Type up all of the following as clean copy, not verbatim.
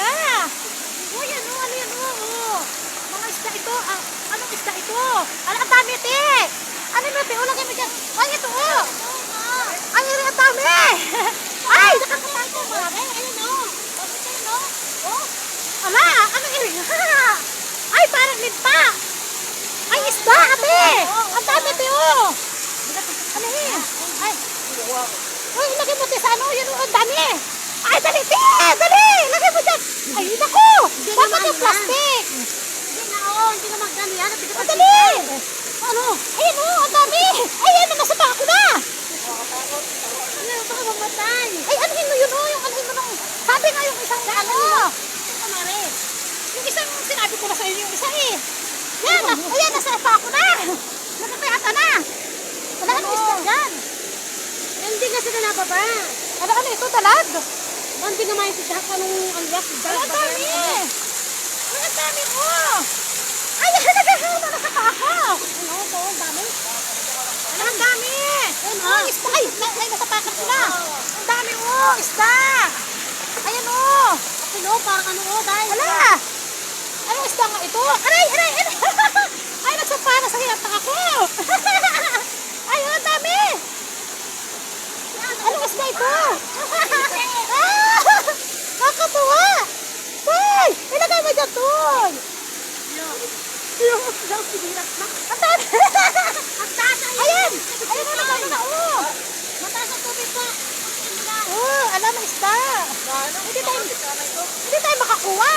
Ala! Oh, yan o, ano yan o. Mga isda ito. Anong isda ito? Ala, ang dami, te. Ano mo, te? Ulagay mo dyan. Ay, ito o. Ay, ang dami. Ay, nakakatago. Marami. Ayun o. Ayun o. Oh. Ala, anong iri? Ay, parang limpa. Ay, isda, ate. Ang dami, te o. Ano yun? Ay. Uy, ilagay mo, te, sa ano? Yan o, ang dami. Ay, dali, te. Dali. Lagay mo dyan. Ay, naku. Bakit yung plastic? Hindi na, hindi na magdali yan. Ang dali. Ano? Ayun o, ang dami. Ayan, nasa bako na. Ano, baka mamatay. Ay, anuhin mo yun o. Yung anuhin mo nung, sabi nga yung isang ano. Yung isang sinabi ko na sa inyo yung isa eh. Yan, ayan, nasa bako na. Nakakayata na. Wala, ano isda dyan? Hindi na sila nababa. Ano ito, dalag? Hindi naman yung siya ka nung alyak. Ay, ang dami. Ay, ang dami mo. Ay, nagahama na sa bako. Ano, ito, ang dami. Ay, ang dami. Ay, isda. Ay, nasapakan ko na. Ang dami mo, isda. Ayan o. Ano, parang ano, dahil. Hala. Anong isda nga ito? Aray, aray, aray. Ay, nagsapa na sa hinata ako. Ay, ang dami. Anong isda ito? Nakakatuwa. Ay, ilagay mo dyan, Toy. Yung daw sinirap na. Ang dami. Ang taas ay. Ayan. Ayan na, nagano na, oh. Mataas ang tubig pa. Oh, alam mo isda. Hindi tayo makakuha.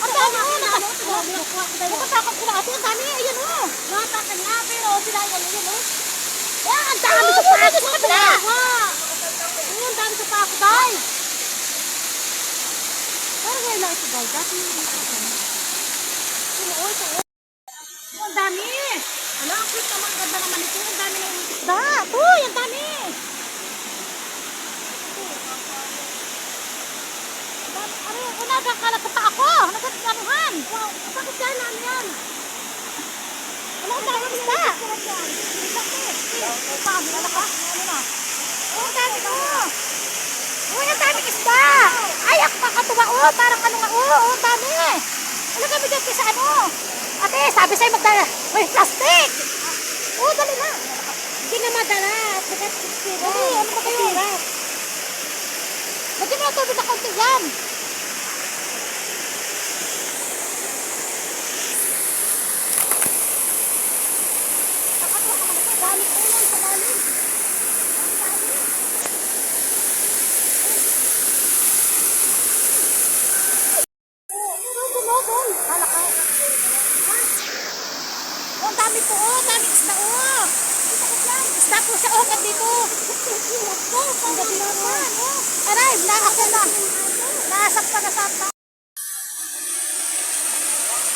Ang dami, oh. Nakatakot ko na ate. Ang dami, ayan, oh. Matakan nga, pero sila yan, yun, Ayan, ang dami sa pako sa kabila. Ang dami sa pako, dahil. Parang ngayon lang ito, guys. Dati yung ang dami. Ala, ang cute naman. Ganda naman ito. Ang dami na yung isda. Uy, ang dami. Ano, nagkakalat pa ako. Nagkakaluhan. Wow, bakit dahil namin yan? Wala, ang dami isda. Paano na ka? Ano na? Oh, ang dami ko. Uy, ang dami isda. Ay, ako kakatuwa. Oh, parang ano nga. Oh, ang dami. Wala kami dyan sa ano. Ate, sabi sa'yo magdala. May plastic. Oh, dali na. Hindi na madala. Dali, ano ba kayo? Lagyan mo na tubig na konti yan. Dami ulan sa lalim. Ang dami po, ang dami isda, oh. Isda po siya, oh, dito. Ang dami po. Aray, nakakita na. Nasakta na sakta.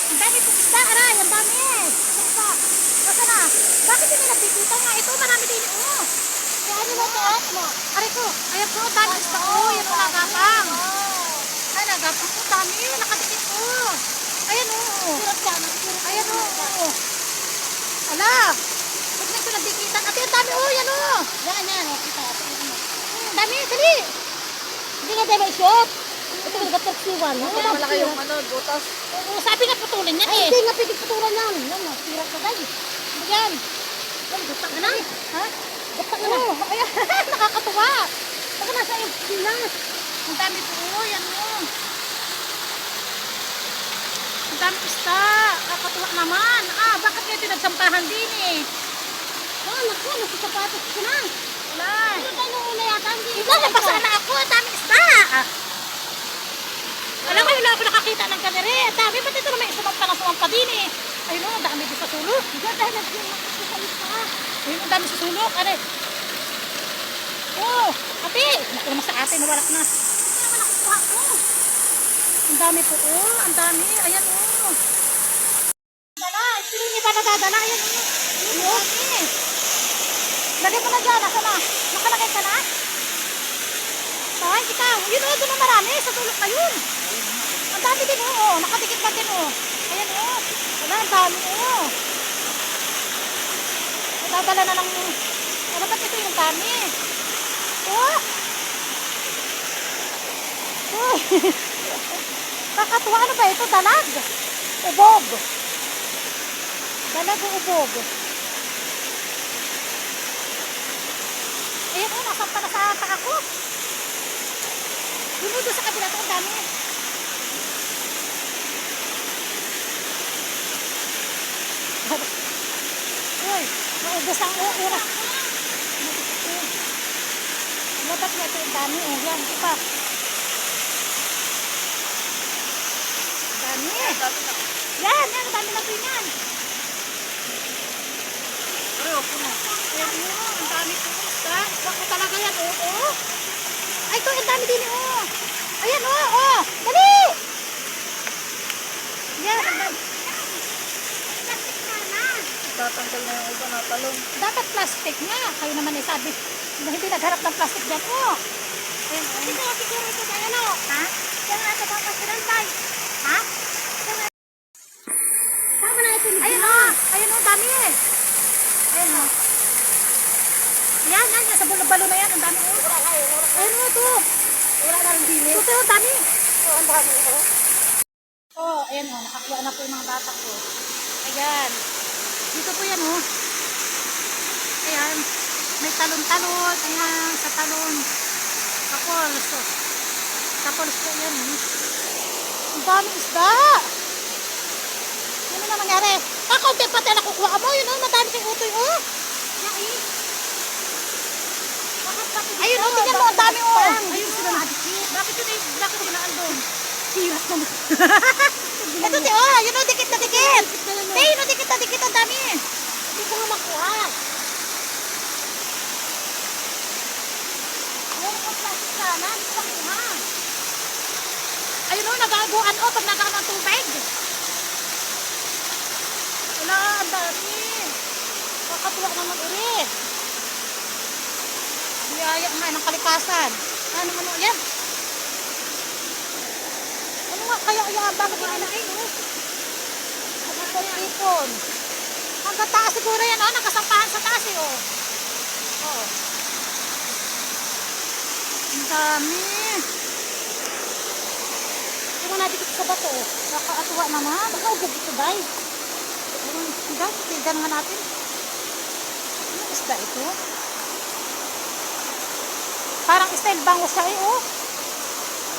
Ang dami po isda, aray, ang dami. Sakta. Basta na. Bakit hindi nagtitita nga? Ito, marami din, oh. Kaya ano na ito, oh. Aray ko, ayan po, ang dami isda, oh. Yan po, nagapang. Ay, nagapang po, dami. Nakadikit po. Ayan, oh. Ayan, oh. Ala, huwag na ito nagdikitan. Ate, ang dami, oh, yan, oh. Yan, kita. Ang dami, dali. Hindi nga tayo ma-shot. Ito nga taksiwan. Malaki yung butas. Oo, sabi nga putulin yan, eh. Hindi nga pwede putulan yan. Yan, tira ka guys. Ayan. Gutak ka na. Ha? Gutak na. Oo, ayan. Nakakatuwa. Baka nasa yung pilas. Ang dami po, oh, yan, oh. Ang dami isda. Kakatuwa naman. Ah, bakit kayo tinagsampahan din, eh? Naku, nasa sapatos ko na. Wala. Ano tayo nung una yata? Ikaw, nabasa na ako. Ang dami isda. Alam mo, wala ako nakakita ng kanere. Ang dami, ba't ito naman sumampa din, eh? Ayun, oh, ang dami din sa sulok. Diyan dahil nagsisalit ka. Ayun, ang dami sa sulok. Are. Oh, ate. Naku naman sa ate, nawalak na. Hindi naman nakukuha ko. Ang dami po, oh. Ang dami. Ayan, oh. Dala, sino yung iba nadadala? Ayan, oh. Ayun, eh. Lagay mo na dyan. Nasa na? Nakalagay ka na? Ay, ikaw. Yun, oh. Doon na marami. Sa sulok na yun. Ang dami din, oh. Nakadikit pa din, oh. Ayan, oh. Wala, ang dami, oh. Nadadala na ng... Ano ba't ito yung dami? Oh! Oh! Nakakatuwa. Ano ba ito? Dalag? Ubog. Dalag o ubog? Ayan o, nasampa na sa paa ko. Dunudo sa kabila to, ang dami. Uy, naubos ang oras. Labat na ito, ang dami. Oh, yan, ito pa. Dami. Yan, ang dami na po yan. Ayan mo, ang dami po. Wako talaga yan, oo. Ay, ito, ang dami din, oo. Ayan, oo. Dali! Yan, ang dami. Tatanggal na yung iba na talong. Dapat plastic nga. Kayo naman eh, sabi. Hindi nagharap ng plastic dyan, oo. Ayan, oo. Ito, siguro ito tayo, ano? Ha? Diyan nga ito, papasiran tayo. Ha? Tama na ito. Ayun o, ayun o, dami eh. Ayun o. Yan, yan, yan, sa balo na yan, ang dami o. Ayun o, ito. Wala na rin din. Ito, ang dami. Ang dami ito. Oh, ayan o, nakakuha na po yung mga bata ko. Ayan. Dito po yan o. Ayan. May talon-talon. Ayan, sa talon. Tapos, o. Tapos po yan o. Ang dami isda. Ano na mangyari? Kaunti pa tayo nakukuha mo. Yun o, madami kang utoy o. Ayun o, tingnan mo, ang dami o. Ayun sila nakadikit. Bakit yun na andun? Hirat naman. Ito di o, yun o, dikit na dikit. Eh, yun o, dikit na dikit, ang dami. Hindi ko nga makuha. Yung plastic sana, hindi ko makuha. Ayun o, nagaguan o, pag nagaano ang tubig. Wala, ang dami. Kakatuwa naman ulit. Biyaya nga ng kalikasan. Ano man o, yan. Ano nga kaya bakit yung ano ay o? Ipon. Hanggang taas siguro yan o, nakasampahan sa taas eh o. Oo. Ang dami. Tingnan natin dito sa bato. Nakakatuwa naman. Baka ubog ito, day. Hanggang, tignan nga natin. Ano isda ito? Parang style bangus siya eh, oh.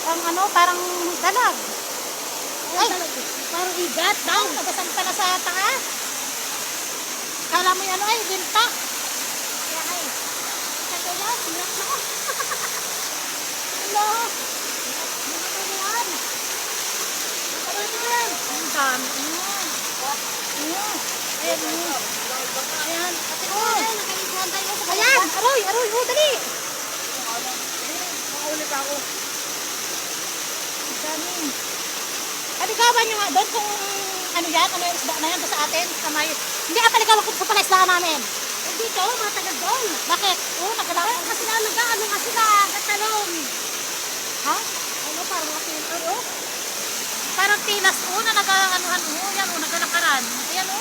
Ang ano, parang dalag. Ay, Parang igat daw. nagasampa na sa taas. Kala mo yung ano ay, binta. Kaya ay. Sabi yan, hirap na ko. Hello. Yan. Ang dami. Ayan. Ayan. Ayan. Ate ko. Ay, nakaiguan tayo sa Ayan. Aroy. Aroy. Oh, dali. Makaulit ako. Ang dami. Paligawan nyo nga doon kung ano yan, ano yung isda na yan sa atin. Sa may... Hindi, paligawan ko sa pala isdaan namin. dito, matagal doon. Bakit? Oo, nagalaw. Kasi na nag-ano kasi na katalong. Ha? Ano, parang matin, ano? Parang tilas o na nag-anuhan o. Yan o, naglalakaran. Ayan o.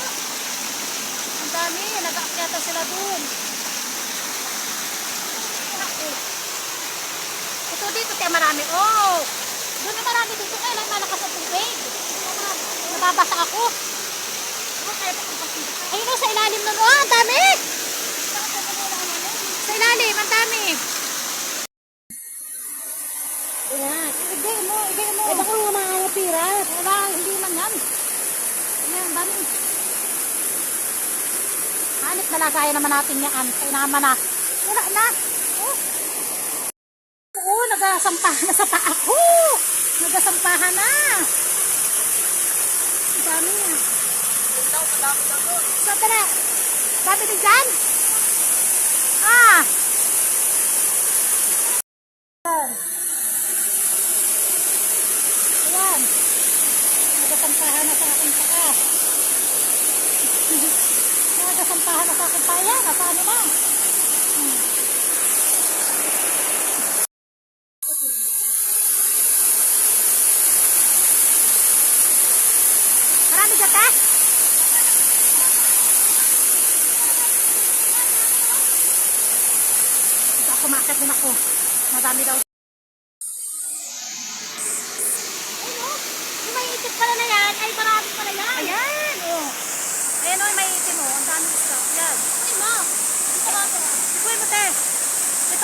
Ang dami, nag-aakyata sila doon. Ito dito, tayo marami. Oh! Doon na marami dito. Kailan malakas ang tubig. Nababasa ako. Ayun o, sa ilalim nun. Oh, ang dami! Sa ilalim, ang dami. Ayan. Igay mo, igay mo. Eh, baka nga mga pirat. Wala, hindi man yan. Ayan, dami. Hanip na lang, kaya naman natin yan. Kaya naman na. Wala na. Oh. Oo, nagasampahan na sa paa ko. Nagasampahan na. Ang dami. Saan ka na? Dami din dyan? Ah. Ayan. Ayan. Nagasampahan na sa aking paa. Nagasampahan na sa aking paa. Ayan, nasa ano na. Marami dyan ka? Ito, kumakat din ako. Madami daw.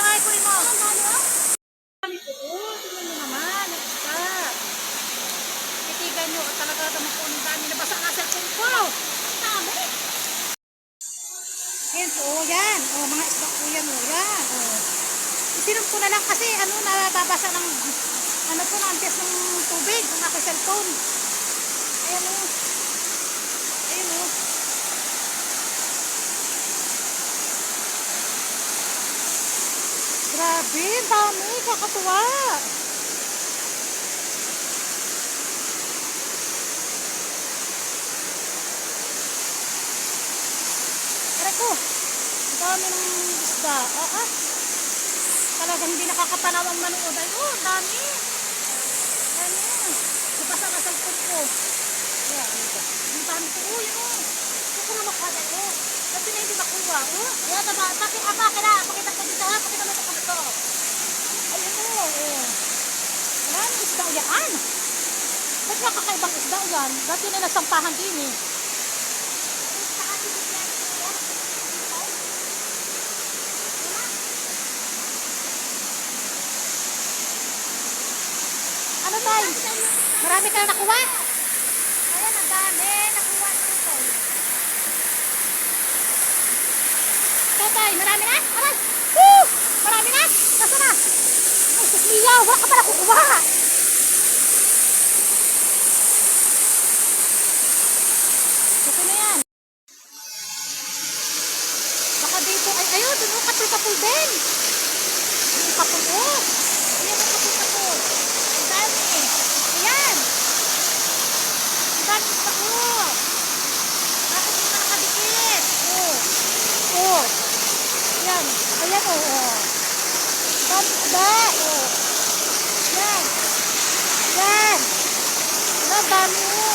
Ito ay kunin mo. Kami po. Tingnan nyo naman. Ang isda. Titigan nyo. Talaga naman po ang dami. Nabasa nga cellphone ko. Dami. Ayan po. Yan. O, mga isda po yan. O, yan. O. Isinom ko na lang kasi ano, nababasa ng ano po, naantias ng tubig. Ang aking cellphone. Ayan o. Ayan o. Grabe, ang dami, kakatuwa. Aray ko, ang dami ng isda. Talagang hindi nakakapanaw ang manood. Ay, ang dami. Ayan o. Nabasa na sa likod ko. Ayan, ang dami ko. Yun o. Ito ko na makuha dahil. Kasi na hindi makuha. Ayan, bakit na? Pakita ko dito ha. Pakita mo ito kung ito. Ayun o. Maraming isda yan. Ba't nakakaibang isda yan? Dati na nasampahan din eh. Ano tayo? Marami ka na nakuha? Ayan, ang dami. Nakuha dito. Tatay, marami na? Aray! Woo! Marami na? Nasa na? Ay, Sofia, wala ka pala kukuha. Ito na yan. Baka dito, ay, ayun, dun yung kapul-kapul din. Yung kapul, oh. Ayan ang kapul-kapul. Ang dami. Ayan. Ang dami sa oh. Bakit hindi ka nakadikit? Oh. Oh. Ayan. Ayan, oh. Dami isda. Oh. Ayan. Ayan. Ang dami, oh.